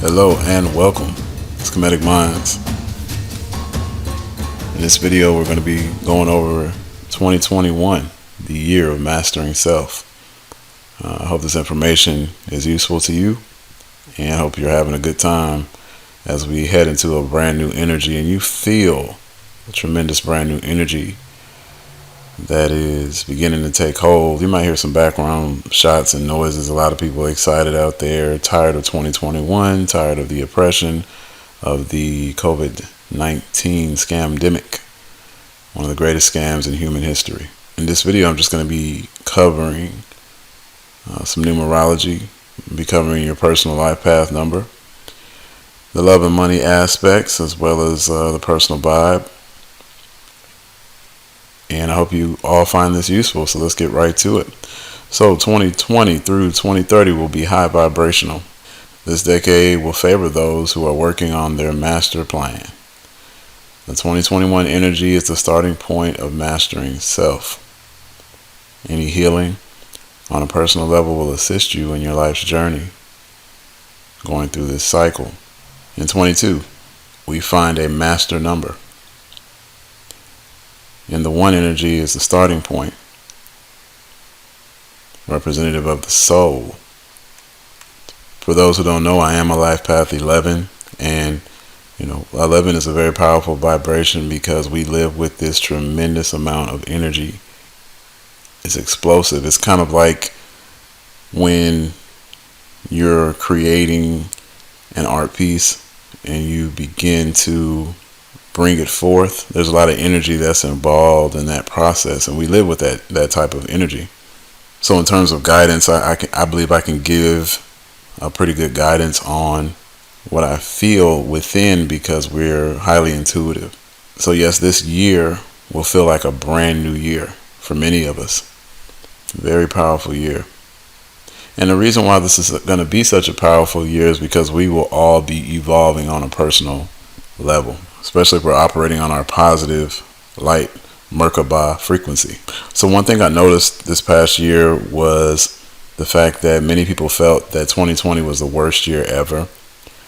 Hello and welcome to Schematic Minds. In this video, we're going to be going over 2021, the year of mastering self. I hope this information is useful to you, and I hope you're having a good time as we head into a brand new energy and you feel a tremendous brand new energy that is beginning to take hold. You might hear some background shots and noises. A lot of people are excited out there, tired of 2021, tired of the oppression of the COVID-19 scamdemic, one of the greatest scams in human history. In this video, I'm just going to be covering some numerology, be covering your personal life path number, the love and money aspects, as well as the personal vibe. And I hope you all find this useful, so let's get right to it. So 2020 through 2030 will be high vibrational. This decade will favor those who are working on their master plan. The 2021 energy is the starting point of mastering self. Any healing on a personal level will assist you in your life's journey going through this cycle. In 22, we find a master number. And the one energy is the starting point, representative of the soul. For those who don't know, I am a life path 11, and 11 is a very powerful vibration because we live with this tremendous amount of energy. It's explosive. It's kind of like when you're creating an art piece and you begin to bring it forth. There's a lot of energy that's involved in that process, and we live with that type of energy. So in terms of guidance, I believe I can give a pretty good guidance on what I feel within because we're highly intuitive. So yes, this year will feel like a brand new year for many of us. Very powerful year. And the reason why this is going to be such a powerful year is because we will all be evolving on a personal level, especially if we're operating on our positive light Merkaba frequency. So one thing I noticed this past year was the fact that many people felt that 2020 was the worst year ever.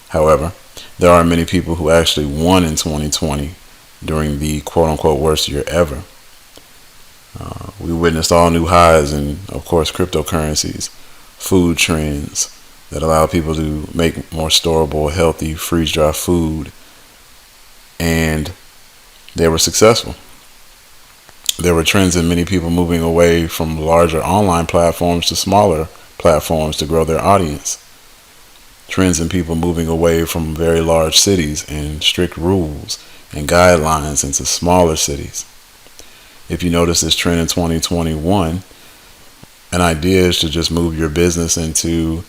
However, there are many people who actually won in 2020 during the quote-unquote worst year ever. We witnessed all new highs in, of course, cryptocurrencies, food trends that allow people to make more storable, healthy, freeze-dry food. And they were successful. There were trends in many people moving away from larger online platforms to smaller platforms to grow their audience. Trends in people moving away from very large cities and strict rules and guidelines into smaller cities. If you notice this trend in 2021, an idea is to just move your business into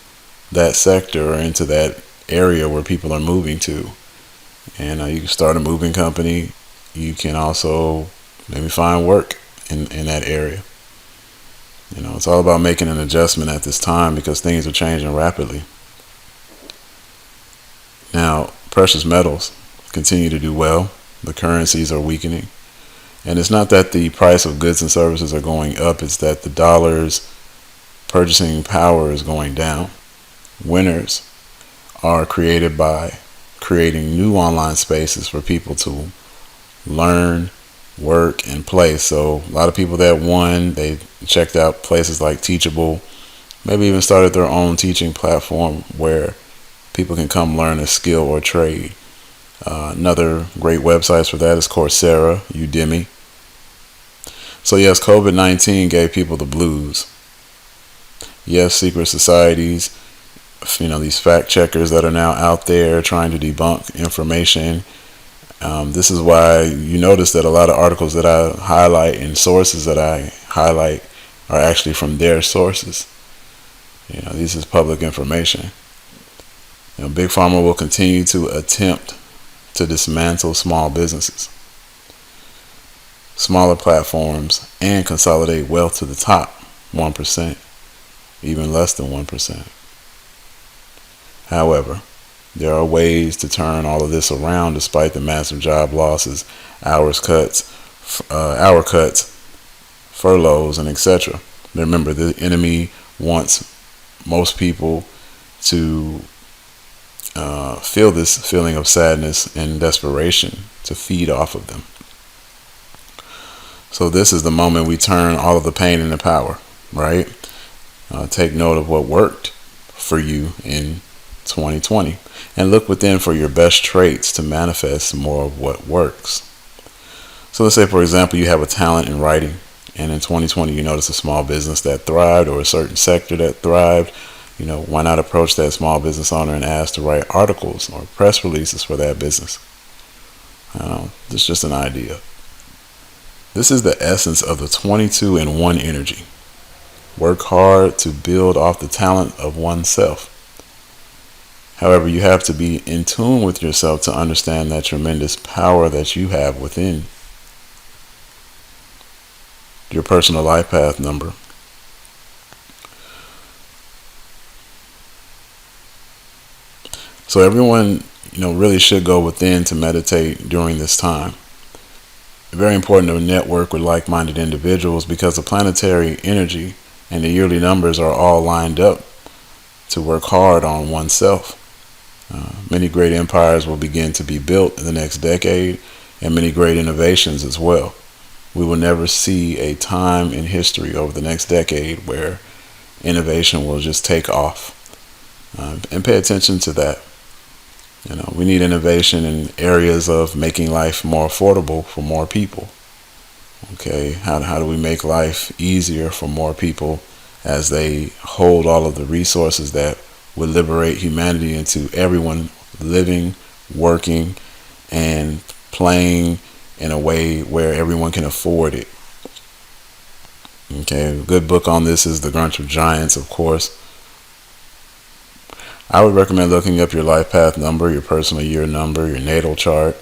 that sector or into that area where people are moving to. And you can start a moving company. You can also maybe find work in that area. It's all about making an adjustment at this time because things are changing rapidly. Now, precious metals continue to do well. The currencies are weakening. And it's not that the price of goods and services are going up. It's that the dollar's purchasing power is going down. Winners are created by creating new online spaces for people to learn, work, and play. So a lot of people that won, they checked out places like Teachable, maybe even started their own teaching platform where people can come learn a skill or trade. Another great websites for that is Coursera, Udemy. So yes, COVID-19 gave people the blues. Yes, secret societies, these fact checkers that are now out there trying to debunk information. This is why you notice that a lot of articles that I highlight and sources that I highlight are actually from their sources. This is public information. Big Pharma will continue to attempt to dismantle small businesses, smaller platforms, and consolidate wealth to the top 1%, even less than 1%. However, there are ways to turn all of this around despite the massive job losses, hour cuts, furloughs, and etc. Remember, the enemy wants most people to feel this feeling of sadness and desperation to feed off of them. So this is the moment we turn all of the pain into power, right? Take note of what worked for you in 2020 and look within for your best traits to manifest more of what works. So let's say, for example, you have a talent in writing, and in 2020 you notice a small business that thrived or a certain sector that thrived. Why not approach that small business owner and ask to write articles or press releases for that business? It's just an idea. This is the essence of the 22 in 1 energy. Work hard to build off the talent of oneself. However, you have to be in tune with yourself to understand that tremendous power that you have within. Your personal life path number. So everyone, really should go within to meditate during this time. Very important to network with like-minded individuals because the planetary energy and the yearly numbers are all lined up to work hard on oneself. Many great empires will begin to be built in the next decade, and many great innovations as well. We will never see a time in history over the next decade where innovation will just take off. And pay attention to that. We need innovation in areas of making life more affordable for more people. Okay, how do we make life easier for more people as they hold all of the resources that would liberate humanity into everyone living, working, and playing in a way where everyone can afford it. Okay, a good book on this is The Grunch of Giants, of course. I would recommend looking up your life path number, your personal year number, your natal chart,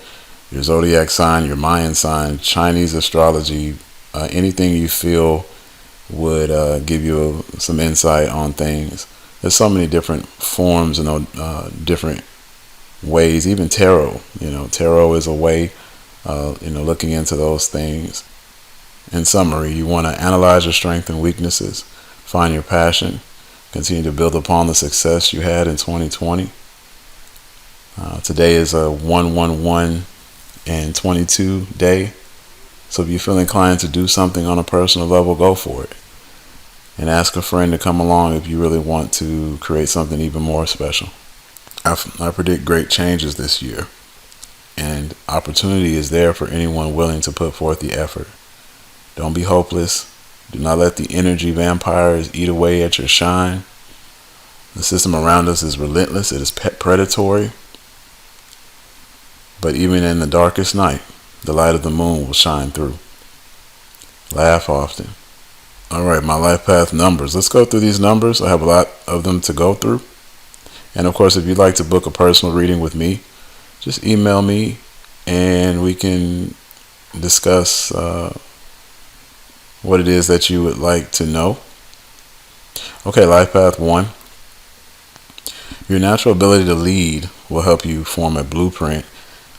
your zodiac sign, your Mayan sign, Chinese astrology, anything you feel would give you some insight on things. There's so many different forms and different ways. Even tarot, tarot is a way, looking into those things. In summary, you want to analyze your strengths and weaknesses, find your passion, continue to build upon the success you had in 2020. Today is a 111 and 22 day. So if you feel inclined to do something on a personal level, go for it. And ask a friend to come along if you really want to create something even more special. I predict great changes this year. And opportunity is there for anyone willing to put forth the effort. Don't be hopeless. Do not let the energy vampires eat away at your shine. The system around us is relentless. It is predatory. But even in the darkest night, the light of the moon will shine through. Laugh often. All right, my life path numbers. Let's go through these numbers. I have a lot of them to go through. And of course, if you'd like to book a personal reading with me, just email me and we can discuss what it is that you would like to know. Okay, life path 1. Your natural ability to lead will help you form a blueprint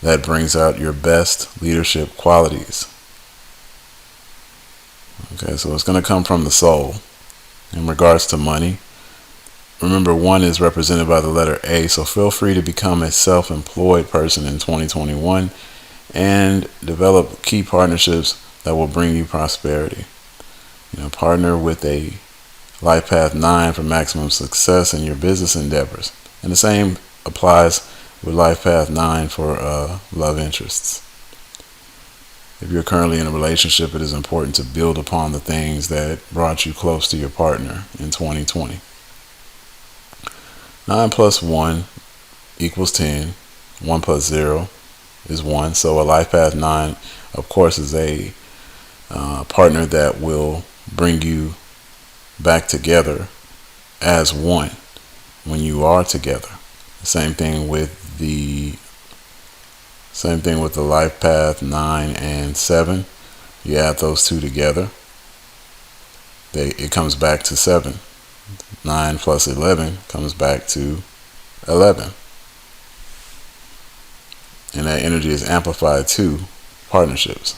that brings out your best leadership qualities. Okay, so it's going to come from the soul. In regards to money, remember 1 is represented by the letter A, so feel free to become a self-employed person in 2021 and develop key partnerships that will bring you prosperity. Partner with a life path 9 for maximum success in your business endeavors. And the same applies with life path 9 for love interests. If you're currently in a relationship, it is important to build upon the things that brought you close to your partner in 2020. 9 plus 1 equals 10. 1 plus 0 is 1. So a life path 9, of course, is a partner that will bring you back together as one when you are together. Same thing with the life path 9 and 7. You add those two together, it comes back to 7. 9 plus 11 comes back to 11. And that energy is amplified to partnerships.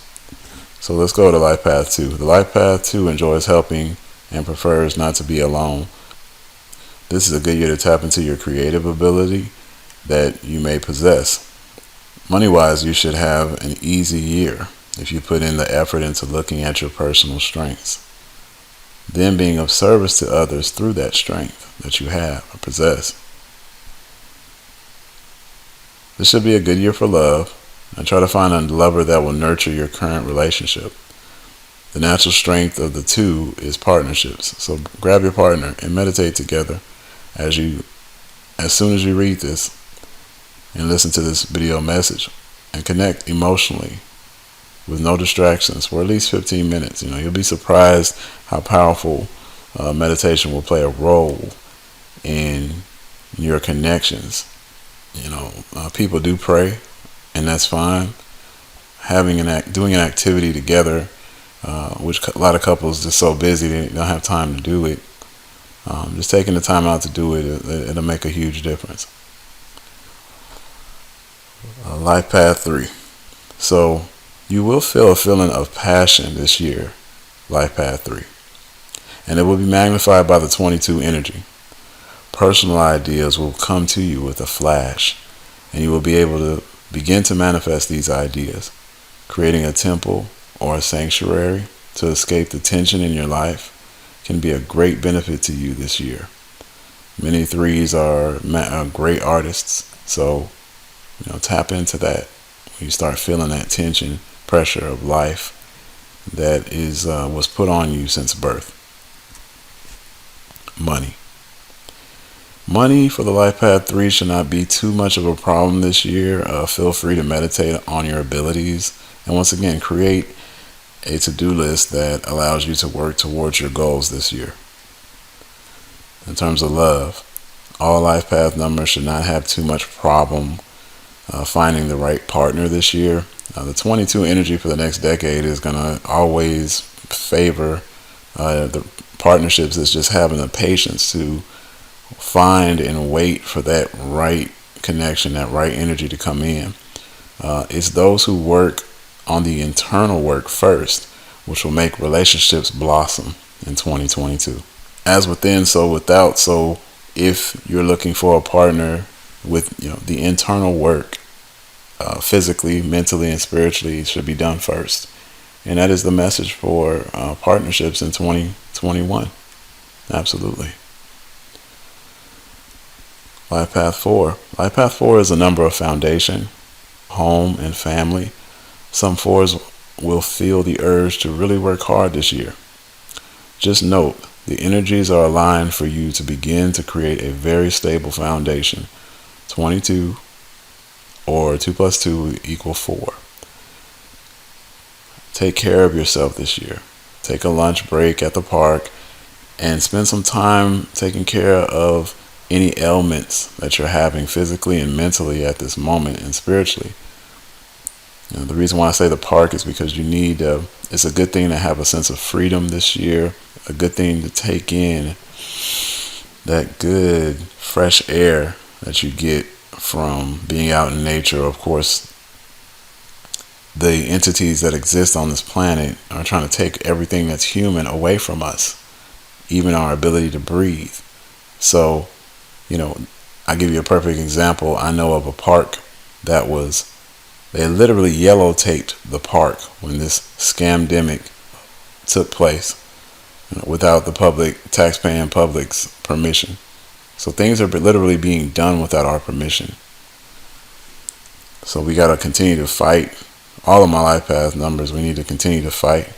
So let's go to life path 2. The life path 2 enjoys helping and prefers not to be alone. This is a good year to tap into your creative ability that you may possess. Money-wise, you should have an easy year if you put in the effort into looking at your personal strengths, then being of service to others through that strength that you have or possess. This should be a good year for love, and try to find a lover that will nurture your current relationship. The natural strength of the two is partnerships. So grab your partner and meditate together as soon as you read this and listen to this video message, and connect emotionally with no distractions for at least 15 minutes. You'll be surprised how powerful meditation will play a role in your connections. People do pray, and that's fine. Doing an activity together, which a lot of couples just so busy they don't have time to do it. Just taking the time out to do it, it'll make a huge difference. Life Path 3. So you will feel a feeling of passion this year, Life Path 3. And it will be magnified by the 22 energy. Personal ideas will come to you with a flash, and you will be able to begin to manifest these ideas. Creating a temple or a sanctuary to escape the tension in your life can be a great benefit to you this year. Many threes are great artists, so tap into that when you start feeling that tension, pressure of life that was put on you since birth. Money for the Life Path 3 should not be too much of a problem this year. Feel free to meditate on your abilities, and once again, create a to-do list that allows you to work towards your goals this year. In terms of love, all Life Path numbers should not have too much problem finding the right partner this year. The 22 energy for the next decade is going to always favor the partnerships that's just having the patience to find and wait for that right connection, that right energy to come in. It's those who work on the internal work first, which will make relationships blossom in 2022. As within, so without. So if you're looking for a partner with the internal work, physically, mentally, and spiritually, should be done first. And that is the message for partnerships in 2021. Absolutely. Life Path 4. Life Path 4 is a number of foundation, home, and family. Some 4s will feel the urge to really work hard this year. Just note, the energies are aligned for you to begin to create a very stable foundation. 22 or 2 plus 2 equal 4. Take care of yourself this year. Take a lunch break at the park and spend some time taking care of any ailments that you're having physically and mentally at this moment, and spiritually. The reason why I say the park is because you need it's a good thing to have a sense of freedom this year, a good thing to take in that good fresh air that you get from being out in nature. Of course, the entities that exist on this planet are trying to take everything that's human away from us, even our ability to breathe. So, I give you a perfect example. I know of a park they literally yellow taped the park when this scamdemic took place, without the taxpaying public's permission. So things are literally being done without our permission. So we got to continue to fight. All of my Life Path numbers, we need to continue to fight.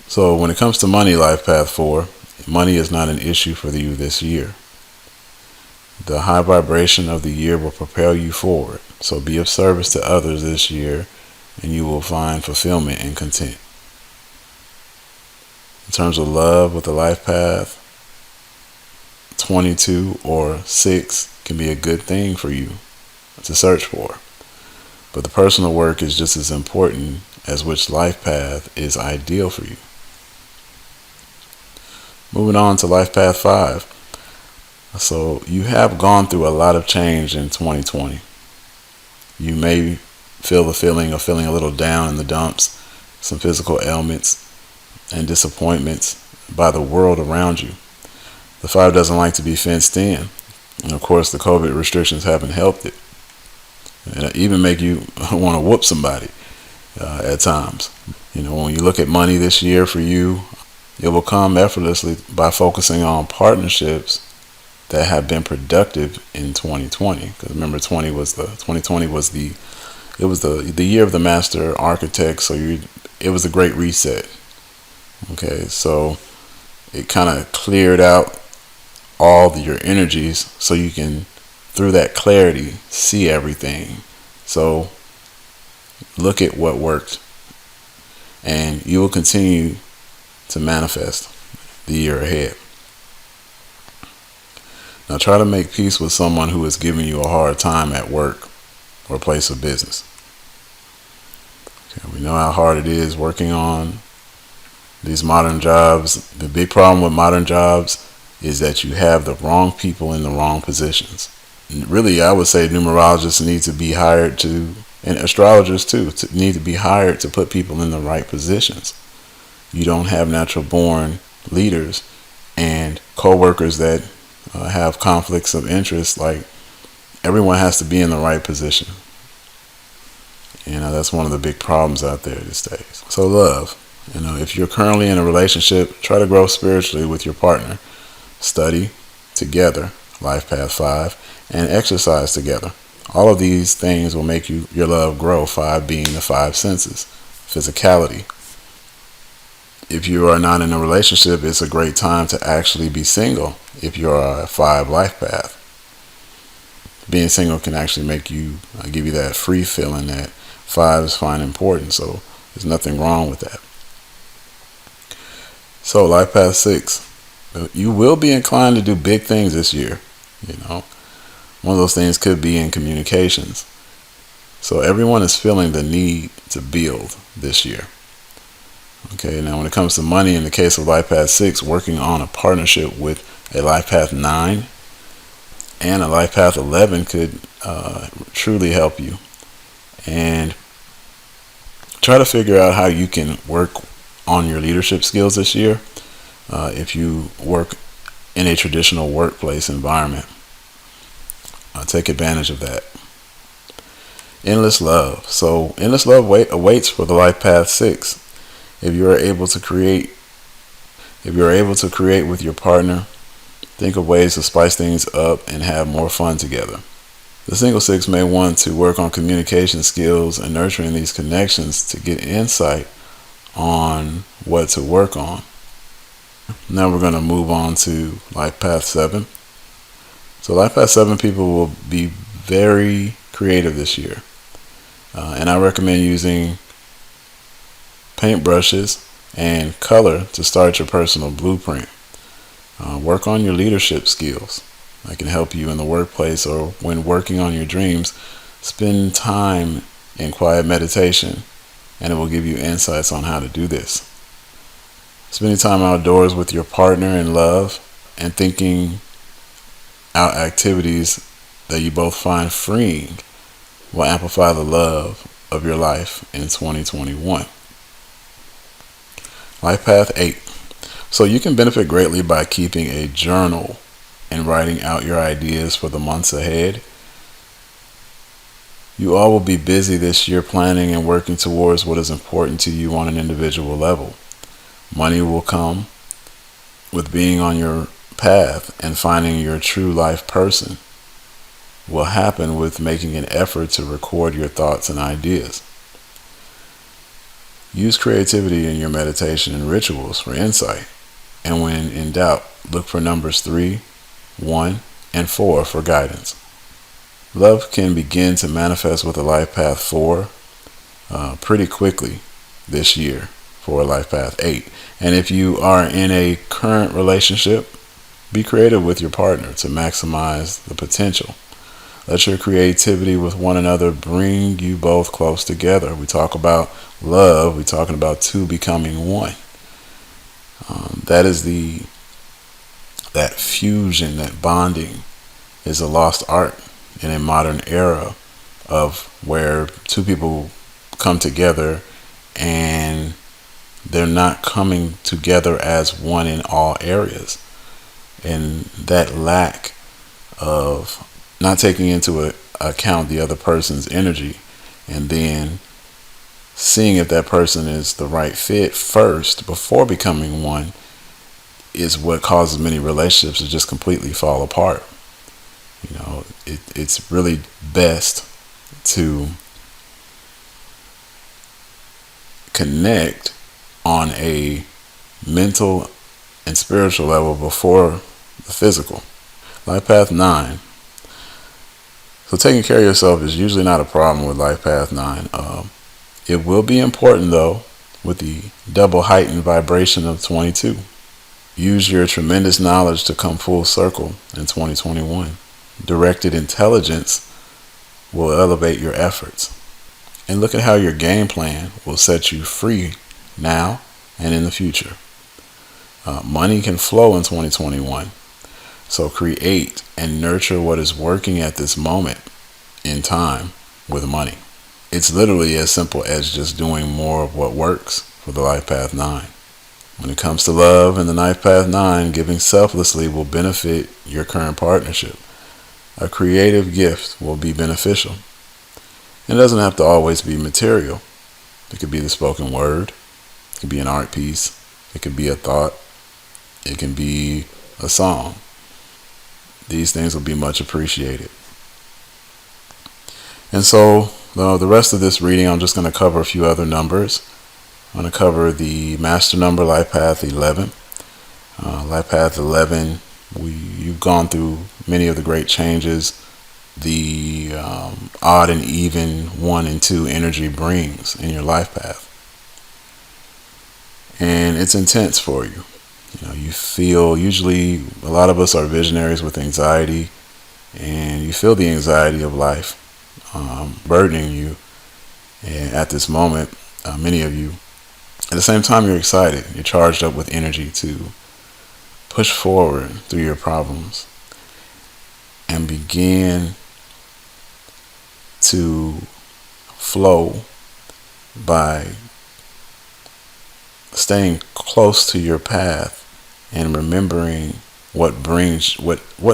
So when it comes to money, Life Path 4, money is not an issue for you this year. The high vibration of the year will propel you forward. So be of service to others this year, and you will find fulfillment and content. In terms of love with the Life Path, 22 or 6 can be a good thing for you to search for. But the personal work is just as important as which Life Path is ideal for you. Moving on to Life Path 5. So you have gone through a lot of change in 2020. You may feel the feeling of feeling a little down in the dumps, some physical ailments and disappointments by the world around you. The 5 doesn't like to be fenced in. And of course, the COVID restrictions haven't helped it. and even make you want to whoop somebody at times. When you look at money this year for you, it will come effortlessly by focusing on partnerships that have been productive in 2020. Because remember, 2020 was the year of the master architect. So it was a great reset. Okay, so it kind of cleared out all your energies, so you can, through that clarity, see everything. So look at what worked, and you will continue to manifest the year ahead. Now try to make peace with someone who is giving you a hard time at work or place of business. Okay, we know how hard it is working on these modern jobs. The big problem with modern jobs is that you have the wrong people in the wrong positions. And really, I would say numerologists need to be hired to, and astrologers too, need to be hired to put people in the right positions. You don't have natural born leaders and co-workers that have conflicts of interest. Like, everyone has to be in the right position. That's one of the big problems out there these days. So love. If you're currently in a relationship, try to grow spiritually with your partner. Study together, Life Path 5, and exercise together. All of these things will make your love grow, 5 being the 5 senses. Physicality. If you are not in a relationship, it's a great time to actually be single if you're a 5 life path. Being single can actually give you that free feeling that 5s find important, so there's nothing wrong with that. So Life Path 6. You will be inclined to do big things this year. One of those things could be in communications. So everyone is feeling the need to build this year. Okay, now when it comes to money, in the case of Life Path 6, working on a partnership with a Life Path 9 and a Life Path 11 could truly help you. And try to figure out how you can work on your leadership skills this year. If you work in a traditional workplace environment, take advantage of that. Endless love. So endless love awaits for the Life Path 6. If you're able to create with your partner, think of ways to spice things up and have more fun together. The single 6 may want to work on communication skills and nurturing these connections to get insight on what to work on. Now we're going to move on to Life Path 7. So Life Path 7 people will be very creative this year. And I recommend using paintbrushes and color to start your personal blueprint. Work on your leadership skills. That can help you in the workplace or when working on your dreams. Spend time in quiet meditation, and it will give you insights on how to do this. Spending time outdoors with your partner in love and thinking out activities that you both find freeing will amplify the love of your life in 2021. Life Path 8. So you can benefit greatly by keeping a journal and writing out your ideas for the months ahead. You all will be busy this year planning and working towards what is important to you on an individual level. Money will come with being on your path, and finding your true life person will happen with making an effort to record your thoughts and ideas. Use creativity in your meditation and rituals for insight. And when in doubt, look for numbers 3, 1, and 4 for guidance. Love can begin to manifest with a Life Path 4 pretty quickly this year for Life Path 8. And if you are in a current relationship, be creative with your partner to maximize the potential. Let your creativity with one another bring you both close together. We talk about love, we're talking about two becoming one. That fusion, that bonding is a lost art in a modern era of where two people come together and they're not coming together as one in all areas. And that lack of not taking into account the other person's energy, and then seeing if that person is the right fit first before becoming one is what causes many relationships to just completely fall apart. It's really best to connect on a mental and spiritual level before the physical. Life Path 9. So taking care of yourself is usually not a problem with Life Path 9. It will be important, though, with the double heightened vibration of 22. Use your tremendous knowledge to come full circle in 2021. Directed intelligence will elevate your efforts. And look at how your game plan will set you free now and in the future. Money can flow in 2021. So create and nurture what is working at this moment in time with money. It's literally as simple as just doing more of what works for the Life Path 9. When it comes to love and the Life Path 9, giving selflessly will benefit your current partnership. A creative gift will be beneficial. It doesn't have to always be material. It could be the spoken word. It could be an art piece. It could be a thought. It can be a song. These things will be much appreciated. And so the rest of this reading, I'm just going to cover a few other numbers. I'm going to cover the master number, Life Path 11. Life Path 11, you've gone through many of the great changes the odd and even 1 and 2 energy brings in your life path. And it's intense for you. You feel, usually a lot of us are visionaries with anxiety, and you feel the anxiety of life burdening you. And at this moment, many of you, at the same time, you're excited. You're charged up with energy to push forward through your problems and begin to flow by staying close to your path and remembering what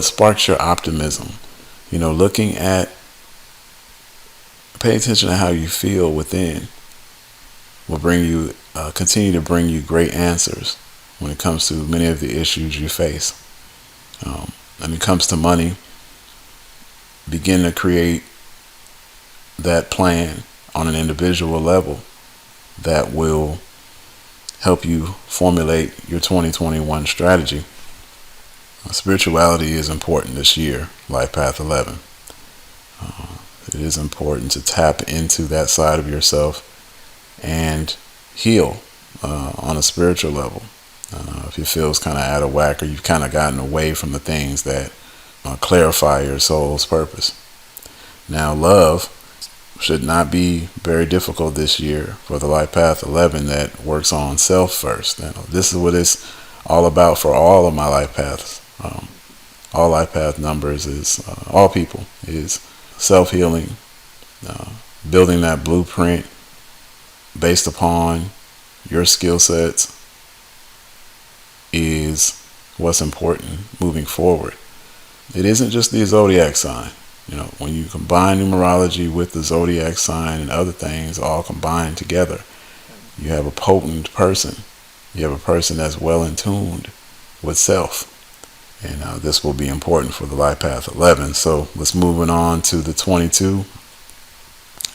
sparks your optimism. Looking at, pay attention to how you feel within will continue to bring you great answers when it comes to many of the issues you face. When it comes to money, begin to create that plan on an individual level that will help you formulate your 2021 strategy. Spirituality is important this year, Life Path 11. It is important to tap into that side of yourself and heal on a spiritual level. If you feel it's kind of out of whack, or you've kind of gotten away from the things that clarify your soul's purpose. Now, love should not be very difficult this year for the Life Path 11 that works on self first. Now, this is what it's all about for all of my life paths. All life path numbers is, all people, is self-healing, building that blueprint based upon your skill sets is what's important moving forward. It isn't just the zodiac sign. When you combine numerology with the zodiac sign and other things all combined together, you have a potent person. You have a person that's well in tuned with self. And this will be important for the Life Path 11. So let's move on to the 22.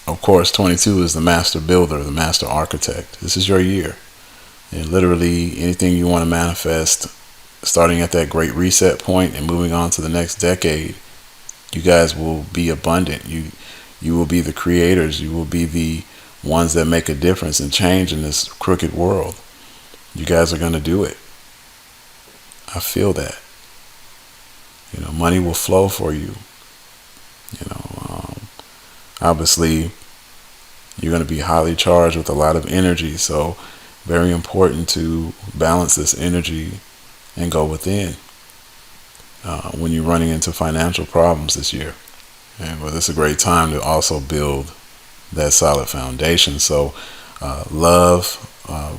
Of course, 22 is the master builder, the master architect. This is your year. And literally anything you want to manifest, starting at that great reset point and moving on to the next decade, you guys will be abundant. You will be the creators. You will be the ones that make a difference and change in this crooked world. You guys are going to do it. I feel that. Money will flow for you. Obviously, you're going to be highly charged with a lot of energy. So very important to balance this energy and go within when you're running into financial problems this year. And this is a great time to also build that solid foundation. So love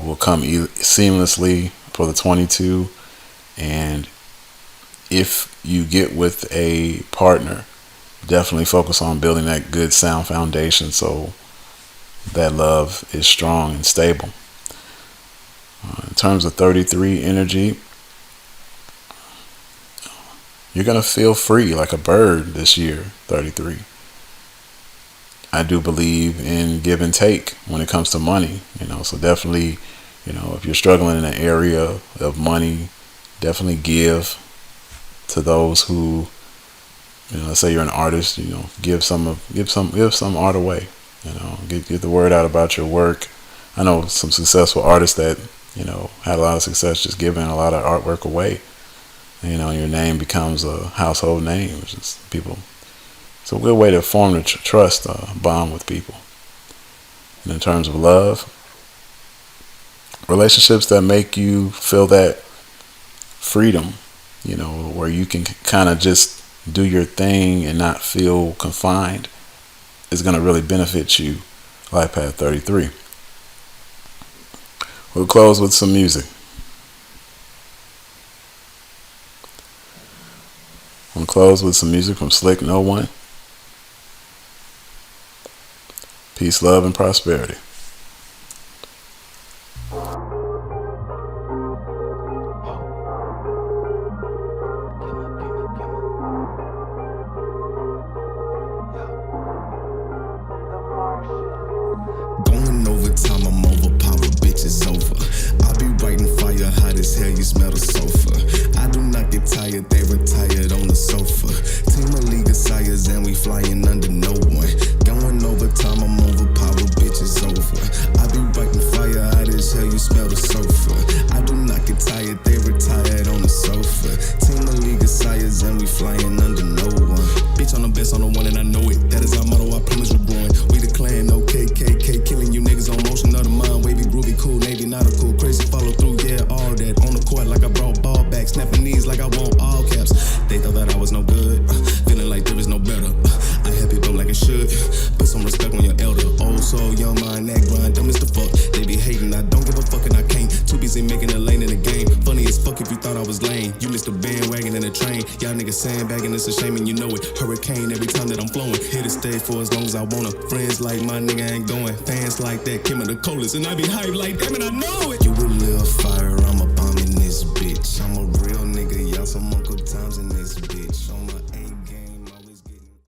will come seamlessly for the 22. And if you get with a partner definitely focus on building that good sound foundation so that love is strong and stable. In terms of 33 energy, you're going to feel free like a bird this year, 33. I do believe in give and take when it comes to money, so definitely, if you're struggling in an area of money, definitely give to those who, let's say you're an artist, give some art away, get the word out about your work. I know some successful artists that, had a lot of success just giving a lot of artwork away. Your name becomes a household name, which is people. It's a good way to form a trust bond with people. And in terms of love, relationships that make you feel that freedom, where you can kind of just do your thing and not feel confined, is going to really benefit you, Life Path 33. We'll close with some music. We'll close with some music from Slick No One. Peace, love, and prosperity. Going overtime, I'm overpowered, bitch, it's over. I be writing fire, hot as hell, you smell the sulfur. I do not get tired, they retired on the sofa. Team of League of Sires and we flying under no one. Going overtime, I'm overpowered, bitch, it's over. I be writing fire, hot as hell, you smell the sulfur. I do not get tired, they retired on the sofa. Team of League of Sires and we flying under no one. Bitch, I'm the best, I'm the one and I know it. That is our motto, I promise we're growing. We the clan, no KKK, killing you niggas on motion of the mind. Wavy, groovy, cool, Navy, not a cool, crazy, follow through, yeah, all that. On the court like I brought ball back, snapping knees like I want all caps. They thought that I was no good, feeling like there is no better. I help people like it should, put some respect on your elder. Old soul, young mind, that grind, dumb as the fuck. They be hating, I don't give a fuck and I can't. Too busy making a lane in the game. Funny as fuck if you thought I was lame. You missed a bandwagon in a train. Y'all niggas sandbagging, it's a shame and you know it. Hurricane every time that I'm flowing. Here to stay for as long as I wanna. Friends like my nigga ain't going. Fans like that, Kim of the coldest. And I be hyped like damn it, I know it. You a little fire, I'm a bomb in this bitch. I'm a